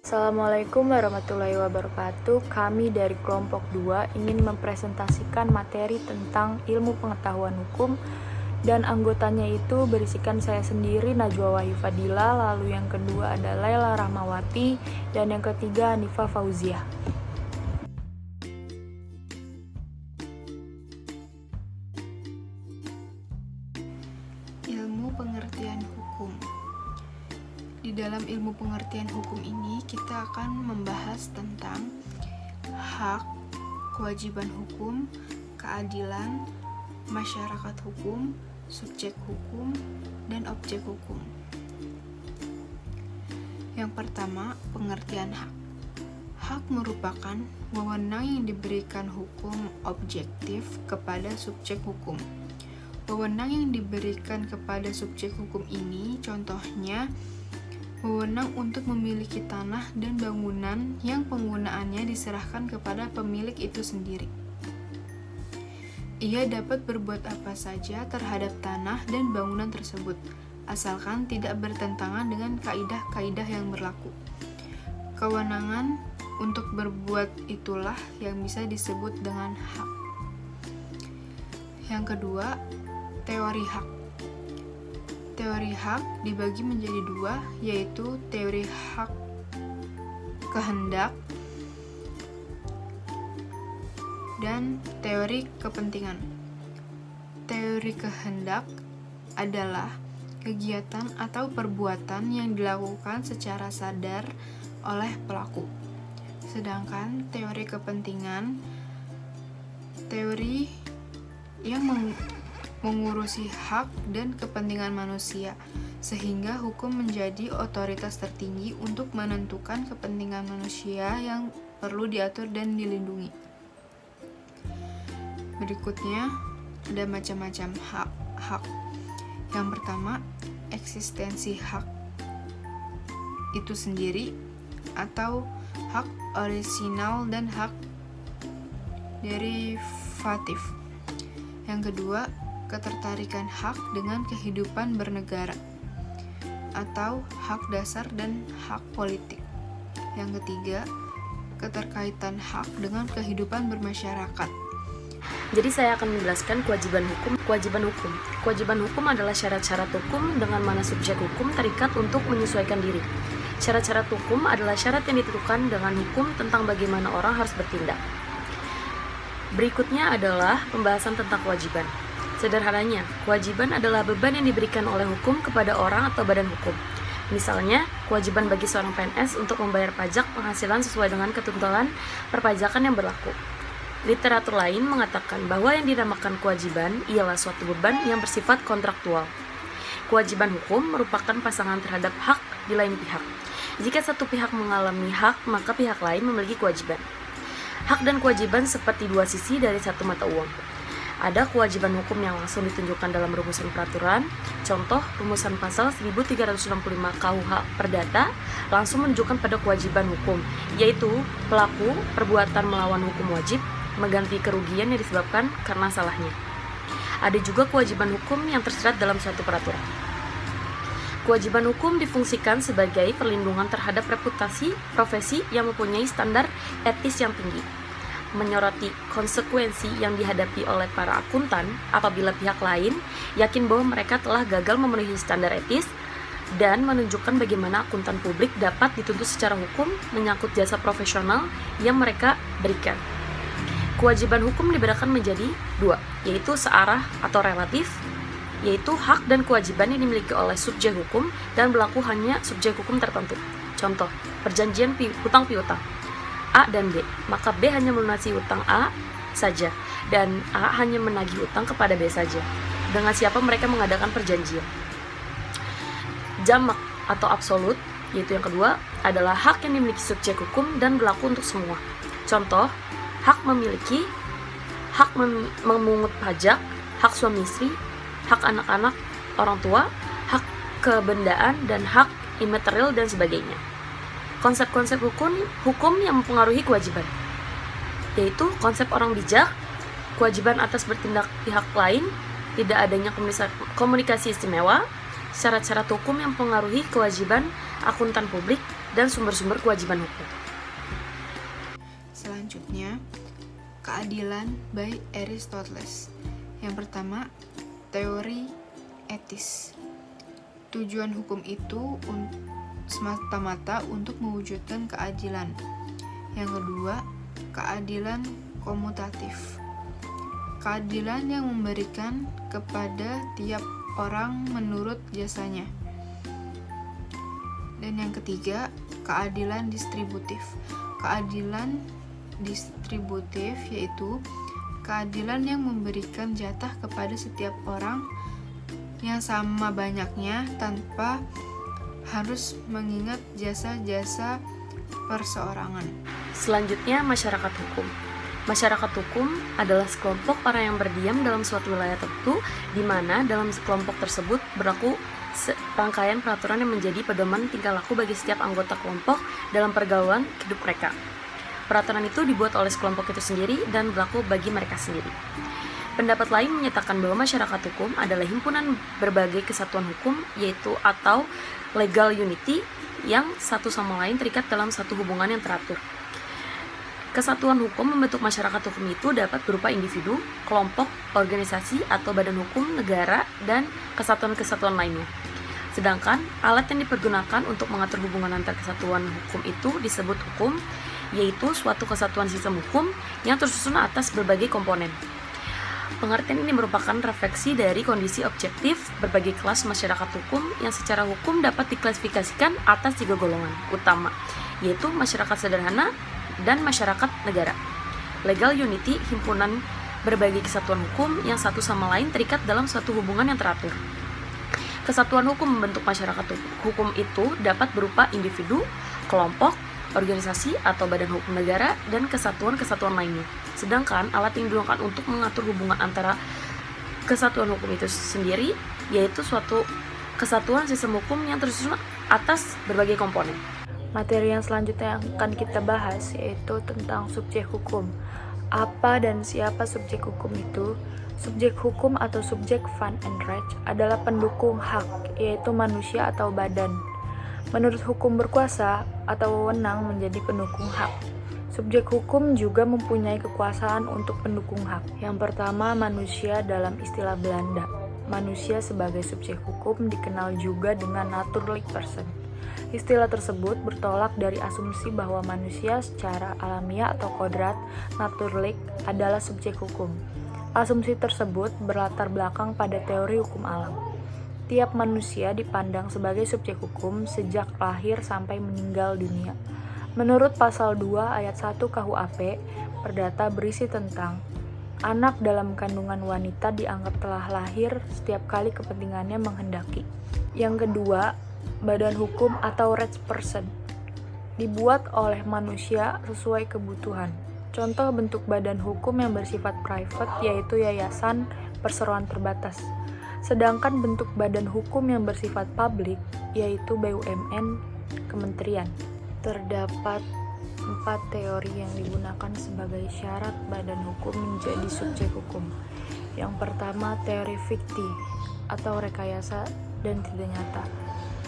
Assalamualaikum warahmatullahi wabarakatuh. Kami dari kelompok 2 ingin mempresentasikan materi tentang ilmu pengetahuan hukum, dan anggotanya itu berisikan saya sendiri, Najwa Wahyu Fadila, lalu yang kedua ada Laila Rahmawati, dan yang ketiga Hanifa Fauziah. Ilmu pengertian hukum. Di dalam ilmu pengertian hukum ini kita akan membahas tentang hak, kewajiban hukum, keadilan, masyarakat hukum, subjek hukum, dan objek hukum. Yang pertama, pengertian hak. Hak merupakan wewenang yang diberikan hukum objektif kepada subjek hukum. Wewenang yang diberikan kepada subjek hukum ini contohnya wewenang untuk memiliki tanah dan bangunan yang penggunaannya diserahkan kepada pemilik itu sendiri. Ia dapat berbuat apa saja terhadap tanah dan bangunan tersebut, asalkan tidak bertentangan dengan kaidah-kaidah yang berlaku. Kewenangan untuk berbuat itulah yang bisa disebut dengan hak. Yang kedua, teori hak. Teori hak dibagi menjadi dua, yaitu teori hak kehendak dan teori kepentingan. Teori kehendak adalah kegiatan atau perbuatan yang dilakukan secara sadar oleh pelaku. Sedangkan teori kepentingan, teori yang mengurusi hak dan kepentingan manusia, sehingga hukum menjadi otoritas tertinggi untuk menentukan kepentingan manusia yang perlu diatur dan dilindungi. Berikutnya, ada macam-macam hak. Yang pertama, eksistensi hak itu sendiri atau hak orisinal dan hak derivatif. Yang kedua, ketertarikan hak dengan kehidupan bernegara atau hak dasar dan hak politik. Yang ketiga, keterkaitan hak dengan kehidupan bermasyarakat. Jadi saya akan menjelaskan kewajiban hukum. Kewajiban hukum adalah syarat-syarat hukum dengan mana subjek hukum terikat untuk menyesuaikan diri. Syarat-syarat hukum adalah syarat yang ditentukan dengan hukum tentang bagaimana orang harus bertindak. Berikutnya adalah pembahasan tentang kewajiban. Sederhananya, kewajiban adalah beban yang diberikan oleh hukum kepada orang atau badan hukum. Misalnya, kewajiban bagi seorang PNS untuk membayar pajak penghasilan sesuai dengan ketentuan perpajakan yang berlaku. Literatur lain mengatakan bahwa yang dinamakan kewajiban ialah suatu beban yang bersifat kontraktual. Kewajiban hukum merupakan pasangan terhadap hak di lain pihak. Jika satu pihak mengalami hak, maka pihak lain memiliki kewajiban. Hak dan kewajiban seperti dua sisi dari satu mata uang. Ada kewajiban hukum yang langsung ditunjukkan dalam rumusan peraturan. Contoh, rumusan pasal 1365 KUH Perdata langsung menunjukkan pada kewajiban hukum, yaitu pelaku perbuatan melawan hukum wajib mengganti kerugian yang disebabkan karena salahnya. Ada juga kewajiban hukum yang tersirat dalam suatu peraturan. Kewajiban hukum difungsikan sebagai perlindungan terhadap reputasi profesi yang mempunyai standar etis yang tinggi, menyoroti konsekuensi yang dihadapi oleh para akuntan apabila pihak lain yakin bahwa mereka telah gagal memenuhi standar etis, dan menunjukkan bagaimana akuntan publik dapat dituntut secara hukum menyangkut jasa profesional yang mereka berikan. Kewajiban hukum dibedakan menjadi dua, yaitu searah atau relatif, yaitu hak dan kewajiban yang dimiliki oleh subjek hukum dan berlaku hanya subjek hukum tertentu. Contoh, perjanjian hutang piutang A dan B, maka B hanya melunasi utang A saja, dan A hanya menagih utang kepada B saja. Dengan siapa mereka mengadakan perjanjian. Jamak atau absolut, yaitu yang kedua, adalah hak yang dimiliki subjek hukum dan berlaku untuk semua. Contoh, hak memiliki, hak memungut pajak, hak suami istri, hak anak-anak, orang tua, hak kebendaan, dan hak imaterial dan sebagainya. Konsep-konsep hukum yang mempengaruhi kewajiban, yaitu konsep orang bijak, kewajiban atas bertindak pihak lain, tidak adanya komunikasi istimewa, syarat-syarat hukum yang mempengaruhi kewajiban akuntan publik, dan sumber-sumber kewajiban hukum. Selanjutnya, keadilan by Aristoteles. Yang pertama, teori etis. Tujuan hukum itu semata-mata untuk mewujudkan keadilan. Yang kedua, keadilan komutatif. Keadilan yang memberikan kepada tiap orang menurut jasanya. Dan yang ketiga, keadilan distributif. Keadilan distributif yaitu keadilan yang memberikan jatah kepada setiap orang yang sama banyaknya tanpa harus mengingat jasa-jasa perseorangan. Selanjutnya, masyarakat hukum. Masyarakat hukum adalah sekelompok orang yang berdiam dalam suatu wilayah tertentu, di mana dalam sekelompok tersebut berlaku rangkaian peraturan yang menjadi pedoman tingkah laku bagi setiap anggota kelompok dalam pergaulan hidup mereka. Peraturan itu dibuat oleh sekelompok itu sendiri dan berlaku bagi mereka sendiri. Pendapat lain menyatakan bahwa masyarakat hukum adalah himpunan berbagai kesatuan hukum, yaitu atau legal unity, yang satu sama lain terikat dalam satu hubungan yang teratur. Kesatuan hukum membentuk masyarakat hukum itu dapat berupa individu, kelompok, organisasi, atau badan hukum, negara, dan kesatuan-kesatuan lainnya. Sedangkan alat yang dipergunakan untuk mengatur hubungan antar kesatuan hukum itu disebut hukum, yaitu suatu kesatuan sistem hukum yang tersusun atas berbagai komponen. Pengertian ini merupakan refleksi dari kondisi objektif berbagai kelas masyarakat hukum yang secara hukum dapat diklasifikasikan atas 3 golongan utama, yaitu masyarakat sederhana dan masyarakat negara. Legal unity, himpunan berbagai kesatuan hukum yang satu sama lain terikat dalam suatu hubungan yang teratur. Kesatuan hukum membentuk masyarakat hukum itu dapat berupa individu, kelompok, organisasi atau badan hukum negara, dan kesatuan-kesatuan lainnya. Sedangkan alat yang digunakan untuk mengatur hubungan antara kesatuan hukum itu sendiri yaitu suatu kesatuan sistem hukum yang tersusun atas berbagai komponen. Materi yang selanjutnya yang akan kita bahas yaitu tentang subjek hukum. Apa dan siapa subjek hukum itu? Subjek hukum atau subjek fund and rights adalah pendukung hak, yaitu manusia atau badan. Menurut hukum berkuasa atau wewenang menjadi pendukung hak. Subjek hukum juga mempunyai kekuasaan untuk pendukung hak. Yang pertama, manusia dalam istilah Belanda. Manusia sebagai subjek hukum dikenal juga dengan naturlijk person. Istilah tersebut bertolak dari asumsi bahwa manusia secara alamiah atau kodrat naturlik adalah subjek hukum. Asumsi tersebut berlatar belakang pada teori hukum alam. Tiap manusia dipandang sebagai subjek hukum sejak lahir sampai meninggal dunia. Menurut pasal 2 ayat 1 KUHP, Perdata berisi tentang anak dalam kandungan wanita dianggap telah lahir setiap kali kepentingannya menghendaki. Yang kedua, badan hukum atau rights person dibuat oleh manusia sesuai kebutuhan. Contoh bentuk badan hukum yang bersifat private yaitu yayasan, perseroan terbatas. Sedangkan bentuk badan hukum yang bersifat publik yaitu BUMN, kementerian. Terdapat 4 teori yang digunakan sebagai syarat badan hukum menjadi subjek hukum. Yang pertama, teori fiktif atau rekayasa dan tidak nyata.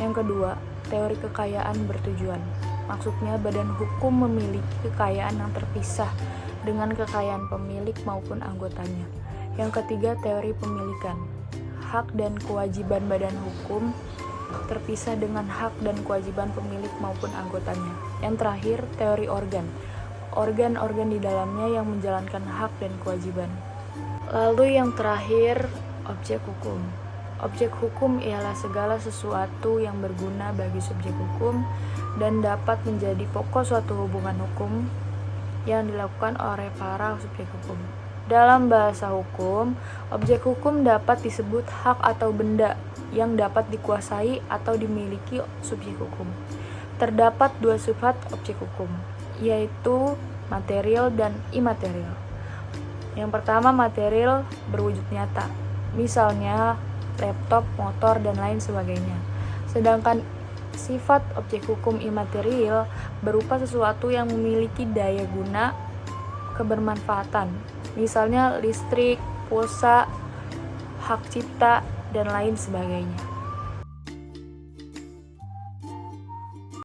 Yang kedua, teori kekayaan bertujuan. Maksudnya badan hukum memiliki kekayaan yang terpisah dengan kekayaan pemilik maupun anggotanya. Yang ketiga, teori pemilikan. Hak dan kewajiban badan hukum terpisah dengan hak dan kewajiban pemilik maupun anggotanya. Yang terakhir, teori organ. Organ-organ di dalamnya yang menjalankan hak dan kewajiban. Lalu yang terakhir, objek hukum. Objek hukum ialah segala sesuatu yang berguna bagi subjek hukum dan dapat menjadi pokok suatu hubungan hukum yang dilakukan oleh para subjek hukum. Dalam bahasa hukum, objek hukum dapat disebut hak atau benda yang dapat dikuasai atau dimiliki subjek hukum. Terdapat 2 sifat objek hukum, yaitu material dan imaterial. Yang pertama, material berwujud nyata, misalnya laptop, motor, dan lain sebagainya. Sedangkan sifat objek hukum imaterial berupa sesuatu yang memiliki daya guna kebermanfaatan, misalnya listrik, pulsa, hak cipta, dan lain sebagainya.